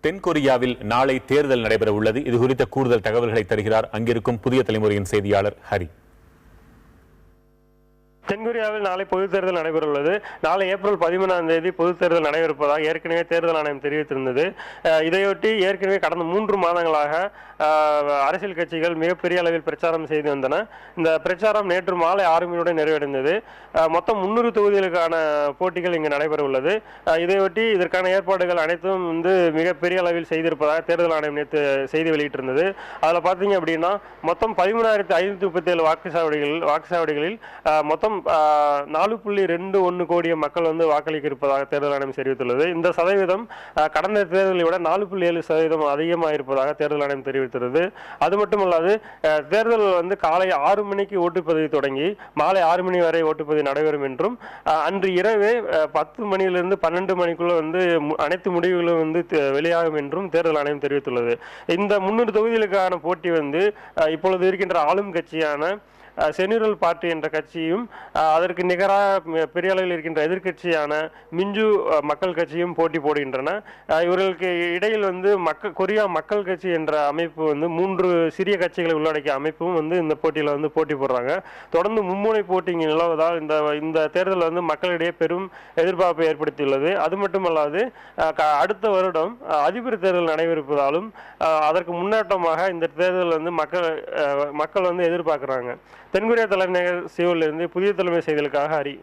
தென்கொரியாவில் நாளை தேர்தல் நடைபெற உள்ளது. இது குறித்த கூடுதல் தகவல்களை தருகிறார் அங்கிருக்கும் புதிய தலைமுறையின் செய்தியாளர் ஹரி. தென்கொரியாவில் நாளை பொதுத் தேர்தல் நடைபெற உள்ளது. நாளை ஏப்ரல் 13ஆம் தேதி பொதுத் தேர்தல் நடைபெறுவதாக ஏற்கனவே தேர்தல் ஆணையம் தெரிவித்திருந்தது. இதையொட்டி ஏற்கனவே கடந்த 3 மாதங்களாக அரசியல் கட்சிகள் மிகப்பெரிய அளவில் பிரச்சாரம் செய்து வந்தன. இந்த பிரச்சாரம் நேற்று மாலை 6 மணியுடன் நிறைவடைந்தது. மொத்தம் 300 தொகுதிகளுக்கான போட்டிகள் இங்கு நடைபெற உள்ளது. இதையொட்டி இதற்கான ஏற்பாடுகள் அனைத்தும் மிகப்பெரிய அளவில் செய்திருப்பதாக தேர்தல் ஆணையம் நேற்று செய்தி வெளியிட்டிருந்தது. அதில் பார்த்தீங்க அப்படின்னா மொத்தம் 13,537 வாக்குச்சாவடிகளில் மொத்தம் 4.21 கோடி மக்கள் வாக்களிக்க இருப்பதாக தேர்தல் ஆணையம் தெரிவித்துள்ளது. இந்த சதவீதம் கடந்த தேர்தலை விட 4.7% அதிகமாக இருப்பதாக தேர்தல் ஆணையம் தெரிவித்துள்ளது. அது மட்டுமல்லாது தேர்தல் காலை 6 மணிக்கு ஓட்டுப்பதிவு தொடங்கி மாலை 6 மணி வரை ஓட்டுப்பதிவு நடைபெறும் என்றும் அன்று இரவே 10 மணியிலிருந்து 12 மணிக்குள்ள அனைத்து முடிவுகளும் வெளியாகும் என்றும் தேர்தல் ஆணையம் தெரிவித்துள்ளது. இந்த 300 தொகுதிகளுக்கான போட்டி இப்பொழுது இருக்கின்ற ஆளும் கட்சியான சென்ட்ரல் பார்ட்டி என்ற கட்சியும் அதற்கு நிகராக பெரிய அளவில் இருக்கின்ற எதிர்கட்சியான மிஞ்சு மக்கள் கட்சியும் போட்டி போடுகின்றன. இவர்களுக்கு இடையில் கொரியா மக்கள் கட்சி என்ற அமைப்பு 3 சிறிய கட்சிகளை உள்ளடக்கிய அமைப்பும் இந்த போட்டியில் போட்டி போடுறாங்க. தொடர்ந்து மும்முனை போட்டி நிலவுவதால் இந்த தேர்தல் மக்களிடையே பெரும் எதிர்பார்ப்பை ஏற்படுத்தியுள்ளது. அது மட்டுமல்லாது அடுத்த வருடம் அதிபர் தேர்தல் நடைபெறுவதாலும் அதற்கு முன்னேற்றமாக இந்த தேர்தல் மக்கள் எதிர்பார்க்கிறாங்க. தென்கொரியா தலைநகர் சியோலில் இருந்து புதிய தலைமை செய்திகளுக்காக ஹரி.